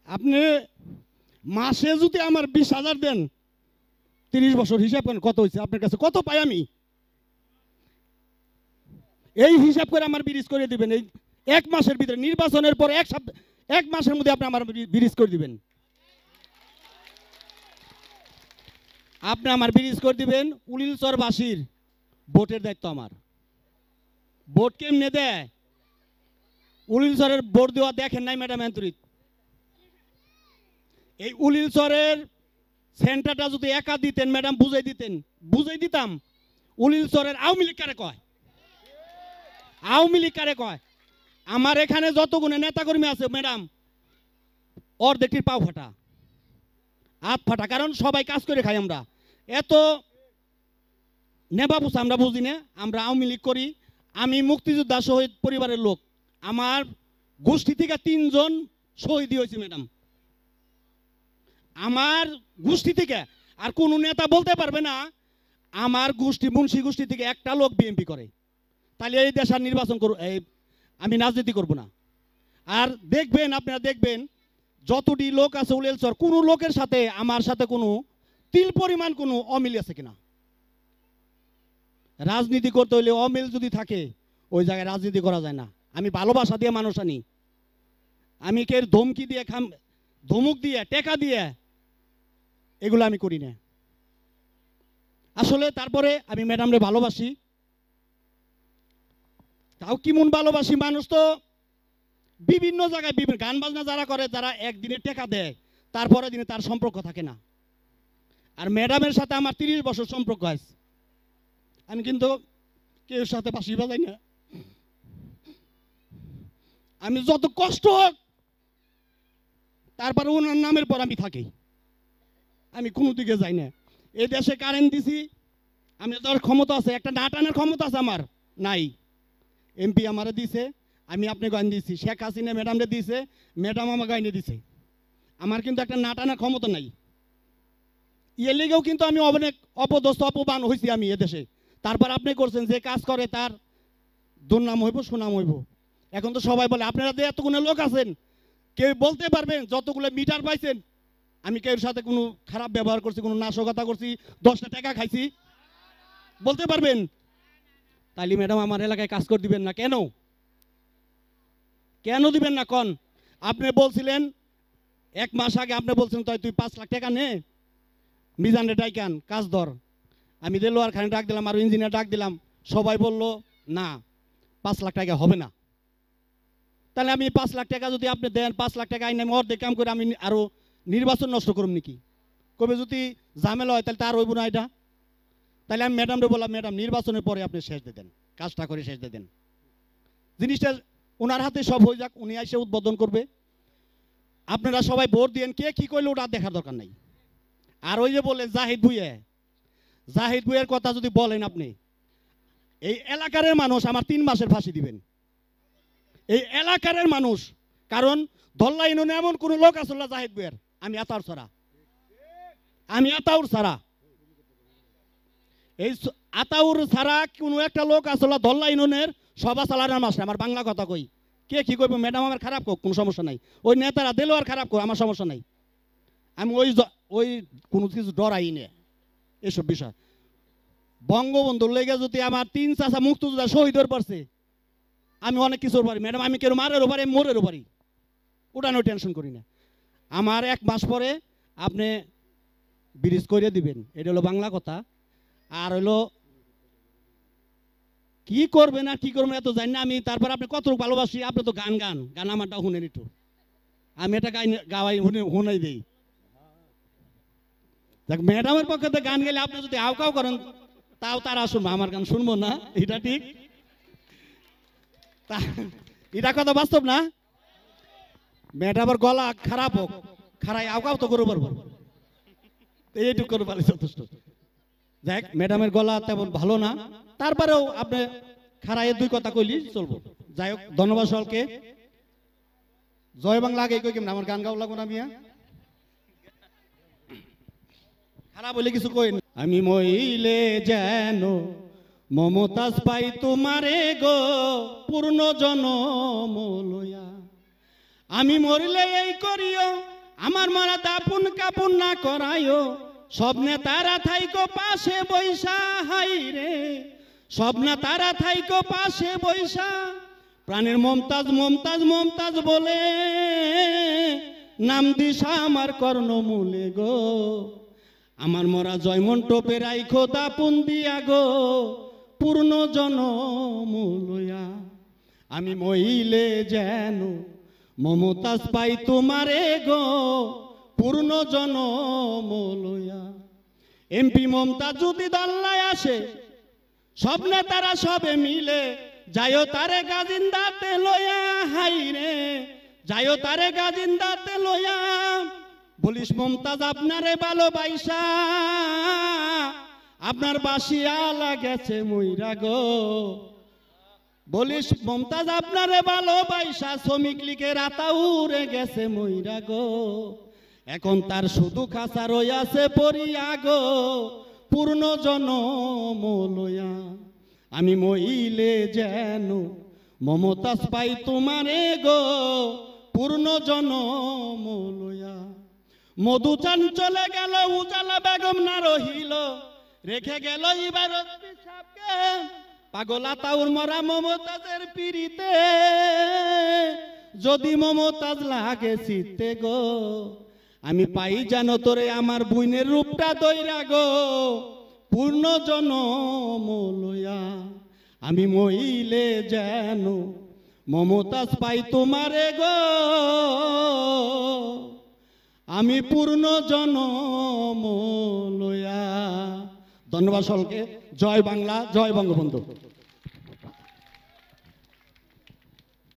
আপনি মাসে যদি আমার 20,000 দেন, 30 বছর হিসাব করেন কত হয়েছে, আপনার কাছে কত পাই আমি, এই হিসাব করে আমার ব্রিজ করে দিবেন। এই 1 মাসের ভিতরে, নির্বাচনের পর 1 সপ্তাহ 1 মাসের মধ্যে আপনি আমার ব্রিজ করে দিবেন। আপনি আমার ব্রিজ করে দিবেন। উলিলচরবাসীর ভোটের দায়িত্ব আমার। ভোট কেমনে দেয়? উলিলচরের ভোট দেওয়া দেখেন নাই ম্যাডাম এন্তরিত? এই উলিলচরের সেন্টারটা যদি একা দিতেন ম্যাডাম, বুঝাই দিতাম উলিলচরের আওয়ামী লীগ কারে কয়, আওয়ামী লীগ কারে কয়। আমার এখানে যতগুলো নেতাকর্মী আছে ম্যাডাম, অর্ধেকটির পাও ফাটা, হাত ফাটা, কারণ সবাই কাজ করে খাই আমরা। এত নেবা বুঝা আমরা বুঝি না, আমরা আওয়ামী লীগ করি। আমি মুক্তিযোদ্ধা শহীদ পরিবারের লোক, আমার গোষ্ঠী থেকে 3 জন শহীদ হয়েছে ম্যাডাম, আমার গোষ্ঠী থেকে। আর কোন নেতা বলতে পারবে না আমার গোষ্ঠী, মুন্সি গোষ্ঠী থেকে একটা লোক বিএনপি করে, তাহলে এই দেশ আর নির্বাচন আমি রাজনীতি করব না। আর দেখবেন, আপনারা দেখবেন যতটি লোক আছে উলিলচর, কোনো লোকের সাথে আমার সাথে কোনো তিল পরিমাণ কোনো অমিল আছে কিনা। রাজনীতি করতে হলে অমিল যদি থাকে ওই জায়গায় রাজনীতি করা যায় না। আমি ভালোবাসা দিয়ে মানুষ আনি, আমি কে ধমকি দিয়ে ধমক দিয়ে টেকা দিয়ে এগুলো আমি করি না আসলে। তারপরে আমি ম্যাডামরে ভালোবাসি, তাও কি মন ভালোবাসি। মানুষ তো বিভিন্ন জায়গায় বিভিন্ন গান বাজনা যারা করে, যারা একদিনে টেকা দেয় তারপরে দিনে তার সম্পর্ক থাকে না। আর ম্যাডামের সাথে আমার 30 বছর সম্পর্ক আছে। আমি কিন্তু কেউ সাথে বাঁশি বাজাই না। আমি যত কষ্ট হোক তারপরে ওনার নামের পর আমি থাকি, আমি কোনো দিকে যাই না। এই দেশে কারেন্ট দিছি, আমি তোর ক্ষমতা আছে, একটা না টানার ক্ষমতা আছে আমার নাই। এমপি আমারে দিছে, আমি আপনি গাইন দিছি। শেখ হাসিনা ম্যাডামরে দিছে, ম্যাডাম আমার গাইনে দিছে। আমার কিন্তু একটা না টানার ক্ষমতা নাই। এর লেগেও কিন্তু আমি অনেক অপদস্থ অপমান হয়েছি আমি এদেশে। তারপর আপনি করছেন, যে কাজ করে তার দুর্নাম হইব, সুনাম হইব। এখন তো সবাই বলে আপনারা যে এতগুলো লোক আছেন, কেউ বলতে পারবেন যতগুলো মিটার পাইছেন আমি কেউর সাথে কোনো খারাপ ব্যবহার করছি, কোনো নাশকতা করছি, 10টা টাকা খাইছি, বলতে পারবেন? তাইলে ম্যাডাম আমার এলাকায় কাজ করে দিবেন না কেন? কেন দিবেন না কন? আপনি বলছিলেন 1 মাস আগে, আপনি বলছেন তুই 5 লাখ টাকা নে, মিজান রে ডাইকান কাজ ধর। আমি দেলোয়ার খানে ডাক দিলাম আর ইঞ্জিনিয়ার ডাক দিলাম, সবাই বলল না 5 লাখ টাকা হবে না। তাহলে আমি 5 লাখ টাকা যদি আপনি দেন, 5 লাখ টাকা আইন আমি অর্ধেক কাম করে আমি আরো নির্বাচন নষ্ট করুম নাকি? কবে যদি ঝামেলা হয় তাহলে তার হইব না এটা। তাহলে আমি ম্যাডামরে বললাম, ম্যাডাম নির্বাচনের পরে আপনি শেষ দিয়ে দেন, কাজটা করে শেষ দিয়ে দেন, জিনিসটা ওনার হাতে সব হয়ে যাক, উনি এসে উদ্বোধন করবে। আপনারা সবাই ভোট দিয়েন, কে কি করলে ওটা দেখার দরকার নাই। আর ওই যে বলেন জাহিদ ভুইয়ের কথা যদি বলেন আপনি, এই এলাকার মানুষ আমার 3 মাসের ফাঁসি দিবেন, এই এলাকার মানুষ। কারণ ধল্লা ইউনিয়নে এমন কোন লোক আসল না জাহিদ ভুইয়ের, আমি আতাউর ছাড়া, এই আতাউর ছাড়া কোনো একটা লোক আসলে ধল্লা ইউনিয়নের সভা চালানোর মাস। আমার বাংলা কথা কই, কে কি করবো ম্যাডাম আমার খারাপ হোক কোনো সমস্যা নাই, ওই নেতারা দিলেও আর খারাপ হোক আমার সমস্যা নাই। আমি ওই কোনো কিছু ডরাই নে এসব বিষয়। বঙ্গবন্ধুর লেগে যদি আমার 3 চাচা মুক্তিযোদ্ধা শহীদের পড়ছে, আমি অনেক কিছুর পারি ম্যাডাম, আমি কেন মারেরও পারি মোরেরও পারি, ওটা নিয়ে টেনশন করি না। আমার 1 মাস পরে আপনি ব্রিজ করে দিবেন, এটা হলো বাংলা কথা। আর হলো কি করবেন আর কি করবেন এত জানি না আমি। তারপর আপনি কত ভালোবাসি, আপনি তো গান আমারটা শুনেন একটু, আমি এটা গাওয়াই শুনাই দিই। দেখ ম্যাডামের পক্ষে তো গান গেলে আপনি যদি আউকাও করেন তাও তারা শুনবো, আমার গান শুনবো না, এটা ঠিক? এটা কথা বাস্তব না? ম্যাডামের গলা খারাপ হোক, খারাই আউকাও তো করে পারবো, এইটুকু করে পারি যথেষ্ট। দেখ ম্যাডামের গলা তেমন ভালো না, তারপরেও আপনি খারাই 2 কথা কইলি চলবো। যাই হোক, ধন্যবাদ সকলকে। জয় বাংলা আগে কই কেমন, আমার গান গাও লাগবো না মিয়া, খারাপ হইলে কিছু কই। আমি মইলে যেন মমতাজ পাই তোমারে গো পূর্ণ জনম লইয়া, আমি মরলে এই করিও আমার মরা দাপুন কাপুন না করায়ও সব নেতারা থাইকো পাশে বৈশা হাই রে সব নেতারা থাইকো পাশে বৈশা প্রাণের মমতাজ মমতাজ মমতাজ বলে নাম দিশা আমার কর্ণমূলে গো আমার মরা জয়মন টোপে রাইখো দাপুন দিয়া গো পূর্ণ জনম লইয়া আমি মইলে যেন মমতাজ পাই তোমারে গো পূর্ণ জনম লইয়া এমপি মমতাজ যদি দল্লায় আসে সব নেতারা সবে মিলে যাইও তারে গাজিন্দাতে লইয়া হাই রে যাইও তারে গাজিন্দাতে লইয়া বলিস মমতাজ আপনারে ভালোবাসা আপনার বাসিয়া লাগেছে মইরা গো বলিস মমতাজ আপনারে ভালোবাসা শ্রমিক লীগের আতা উড়ে গেছে মইরা গো এখন তার শুধু খাসা রইয়াছে পড়িয়া গো পূর্ণ জনম লইয়া আমি মইলে যেন মমতাজ পাই তোমারে গো পূর্ণ জনম লইয়া মধুচান চলে গেল উজালা বেগম না রহিল রেখে গেল ইবারত সাহেবকে পাগলা তাউর মরা মমতাজের পিড়িতে যদি মমতাজ লাগে চিত্তে গো আমি পাই জানো তোরে আমার বুইনের রূপটা দইরা গো পূর্ণ জনম লইয়া আমি মইলে যেন মমতাজ পাই তোমারে গো আমি পূর্ণ জনম লইয়া। ধন্যবাদ সকলকে। জয় বাংলা, জয় বঙ্গবন্ধু।